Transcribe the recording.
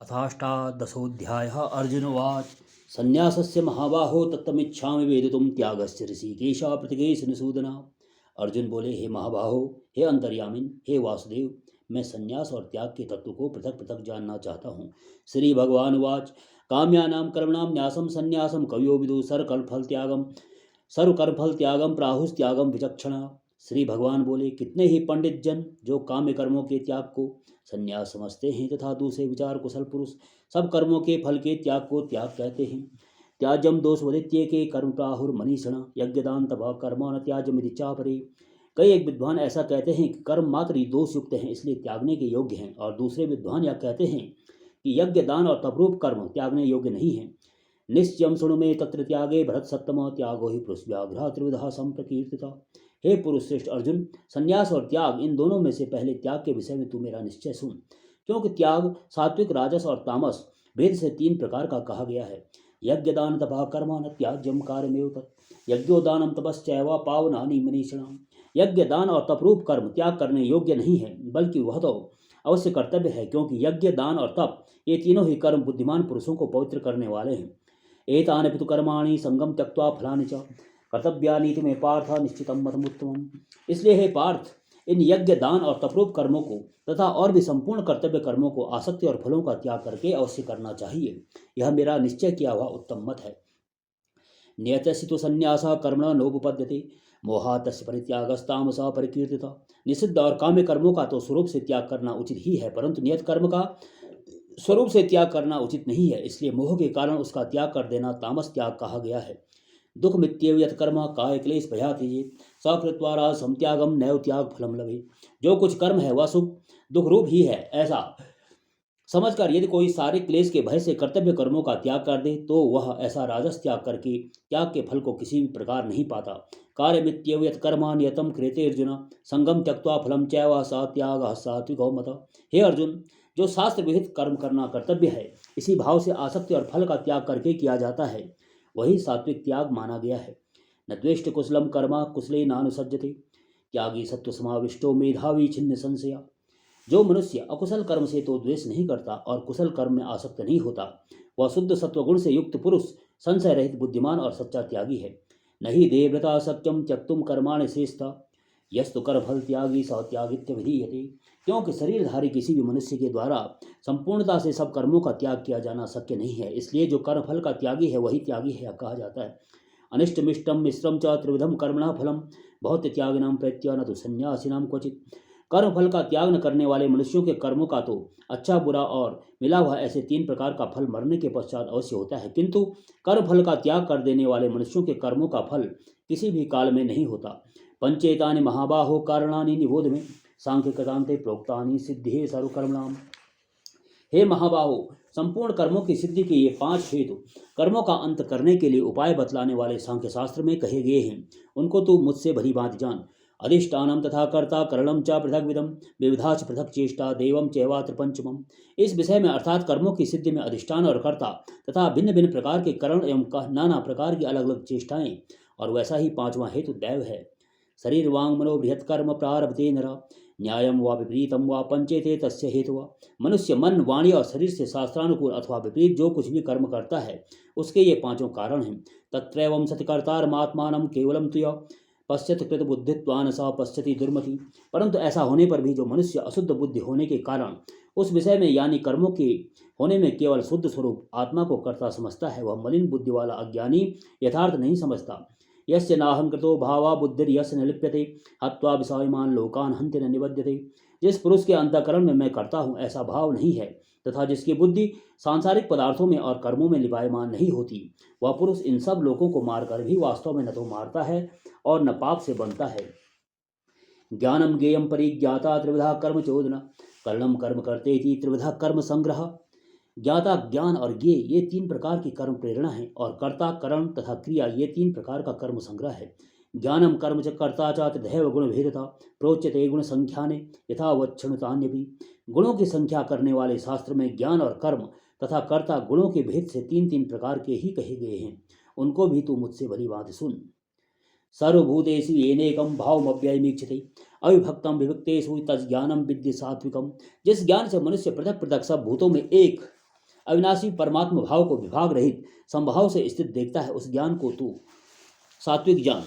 अथाष्टादशोऽध्यायः। अर्जुन उवाच संन्यासस्य महाबाहो तत्तमिच्छामि वेदितुं त्यागस्य ऋषिकेश प्रतिकेशनिसूदन। अर्जुन बोले, हे महाबाहो, हे अंतर्यामिन, हे वासुदेव, मैं संन्यास और त्याग के तत्व को पृथक पृथक जानना चाहता हूँ। श्री भगवान उवाच काम्यानां कर्मणां न्यासं संन्यासं कवयो विदुः सर्वकर्मफल त्यागम प्राहुस्त्यागम विचक्षणा। श्री भगवान बोले, कितने ही पंडित जन जो काम्य कर्मों के त्याग को संन्यास समझते हैं तथा दूसरे विचार कुशल पुरुष सब कर्मों के फल के त्याग को त्याग कहते हैं। त्याजम दोष वदित्य के कर्म प्राहुर मनीषण यज्ञदान तपः कर्म न त्याजमिति चापरे। कई एक विद्वान ऐसा कहते हैं कि कर्म मात्र ही दोष युक्त हैं, इसलिए त्यागने के योग्य हैं, और दूसरे विद्वान यह कहते हैं कि यज्ञ दान और तपरूप कर्म त्यागने योग्य नहीं है। निश्चयम शुणु में तत्र त्यागे भरत सत्तम त्यागो ही पुरुष व्याघ्र त्रिविधा संप्रकीर्तिता। हे पुरुष श्रेष्ठ अर्जुन, संन्यास और त्याग इन दोनों में से पहले त्याग के विषय में तू मेरा निश्चय सुन, क्योंकि त्याग सात्विक राजस और तामस भेद से तीन प्रकार का कहा गया है। यज्ञ दान तपः कर्म न त्याज्यम कार्यमेव तत् यज्ञोदानम तपश्चैव पावनानि मनीषिणाम्। यज्ञ दान और तपरूप कर्म त्याग करने योग्य नहीं है, बल्कि वह तो अवश्य कर्तव्य है, क्योंकि यज्ञ दान और तप ये तीनों ही कर्म बुद्धिमान पुरुषों को पवित्र करने वाले हैं। एतानि पितु कर्माणि संगम त्यक्त्वा फलानि च कर्तव्यानीति में पार्थ निश्चितम मतमुत्तमम्। इसलिए हे पार्थ, इन यज्ञ दान और तपरूप कर्मों को तथा और भी संपूर्ण कर्तव्य कर्मों को आसक्ति और फलों का त्याग करके अवश्य करना चाहिए। यह मेरा निश्चय किया हुआ उत्तम मत है। नियतस्य तु संन्यासः कर्मणा नोपपद्यते मोहातस्य परित्यागस्तामसः परिकीर्तितः। निषिद्ध और काम्य कर्मों का तो स्वरूप से त्याग करना उचित ही है, परंतु नियत कर्म का स्वरूप से त्याग करना उचित नहीं है, इसलिए मोह के कारण उसका त्याग कर देना तामस त्याग कहा गया है। दुख मित्येव यत् कर्म काय क्लेश भयाति सकृत्वा राजसं त्यागम नैव त्याग फलम लभे। जो कुछ कर्म है वह सुख दुख रूप ही है, ऐसा समझकर यदि कोई सारे क्लेश के भय से कर्तव्य कर्मों का त्याग कर दे तो वह ऐसा राजस त्याग करके त्याग के फल को किसी भी प्रकार नहीं पाता। कार्य मित्येव यत् कर्म नियतम क्रियते अर्जुन संगम त्यक्त्वा फलम चैव स त्यागः सात्विको मतः। हे अर्जुन, जो शास्त्र विहित कर्म करना कर्तव्य है, इसी भाव से आसक्ति और फल का त्याग करके किया जाता है, वही सात्विक त्याग माना गया है। न द्वेष्ट कुशलम कर्म कुशले नानुसज्जते त्यागी सत्व समाविष्टो मेधावी छिन्न संशया। जो मनुष्य अकुशल कर्म से तो द्वेष नहीं करता और कुशल कर्म में आसक्त नहीं होता, वह शुद्ध सत्वगुण से युक्त पुरुष संशय रहित बुद्धिमान और सच्चा त्यागी है। नहीं देवव्रता सत्यम त्यक्तुम कर्माणि शेषता यस्तु कर्मफल त्यागी स त्यागित्य विधीयते। क्योंकि शरीरधारी किसी भी मनुष्य के द्वारा संपूर्णता से सब कर्मों का त्याग किया जाना शक्य नहीं है, इसलिए जो कर्मफल का त्यागी है वही त्यागी है कहा जाता है। अनिष्टमिष्टम मिश्रम च त्रिविधम कर्मणा फलम बहुत त्यागिनाम प्रत्य न तो संन्यासिनाम क्वचित। कर्म फल का त्याग न करने वाले मनुष्यों के कर्मों का तो अच्छा बुरा और मिला हुआ ऐसे तीन प्रकार का फल मरने के पश्चात अवश्य होता है, किंतु कर्म फल का त्याग कर देने वाले मनुष्यों के कर्मों का फल किसी भी काल में नहीं होता। पंचेतानि महाबाहो कारणानि निबोध में सांख्य कृतांते प्रोक्तानि सिद्धि सर्वकर्मणाम। हे महाबाहो, संपूर्ण कर्मों की सिद्धि के ये पांच हेतु कर्मों का अंत करने के लिए उपाय बतलाने वाले सांख्य शास्त्र में कहे गए हैं, उनको तू मुझसे भली भांति जान। अधिष्ठानम तथा कर्ता करणम च पृथक विदम विविधाच पृथक चेष्टा देवम चैवात्र पंचमम। इस विषय में अर्थात कर्मों की सिद्धि में अधिष्ठान और कर्ता तथा भिन्न भिन्न प्रकार के करण एवं नाना प्रकार की अलग अलग चेष्टाएं, और वैसा ही पांचवा हेतु दैव है। शरीर वांग मनो बृहत् कर्म प्रारभते नर न्यायम व विपरीतम व पंचेते तस्य हेतु। मनुष्य मन वाणी और शरीर से शास्त्रानुकूल अथवा विपरीत जो कुछ भी कर्म करता है उसके ये पांचों कारण हैं। तत्रैवं सतिकर्तारमात्मानं केवलम तुय पश्यत कृत बुद्धित्वान स पश्यति दुर्मति। परंतु ऐसा होने पर भी जो मनुष्य अशुद्ध बुद्धि होने के कारण उस विषय में यानी कर्मों के होने में केवल शुद्ध स्वरूप आत्मा को कर्ता समझता है, वह मलिन बुद्धि वाला अज्ञानी यथार्थ नहीं समझता। यस्य नाहंकृतो भावा बुद्धिर्यस्य न लिप्यते हत्वा विषयमान लोकान हन्ति न निबध्यते। जिस पुरुष के अंतःकरण में मैं करता हूँ ऐसा भाव नहीं है तथा जिसकी बुद्धि सांसारिक पदार्थों में और कर्मों में लिपायमान नहीं होती, वह पुरुष इन सब लोगों को मारकर भी वास्तव में न तो मारता है और न पाप से बनता है। ज्ञानम ज्ञेयम परिज्ञाता त्रिविधा कर्म चोदना कर्णम कर्म करते थी त्रिविधा कर्म संग्रह। ज्ञाता ज्ञान और ज्ञेय ये तीन प्रकार की कर्म प्रेरणा है, और कर्ता करण तथा क्रिया ये तीन प्रकार का कर्म संग्रह है। ज्ञानम कर्म च कर्ता च तथैव गुण भेदता प्रोच्यते गुण संख्याने यथा वक्षणुतान्यपि। गुणों की संख्या करने वाले शास्त्र में ज्ञान और कर्म तथा कर्ता गुणों के भेद से तीन तीन प्रकार के ही कहे गए हैं, उनको भी तू मुझसे भली बात सुन। सर्वभूतेषु येनैकं भावमव्ययमीक्षते अविभक्तं विभक्तेषु तज्ज्ञानं विद्धि सात्विकम। जिस ज्ञान से मनुष्य पृथक पृथक सब भूतों में एक अविनाशी परमात्मा भाव को विभाग रहित संभाव से स्थित देखता है, उस ज्ञान को तू सात्विक ज्ञान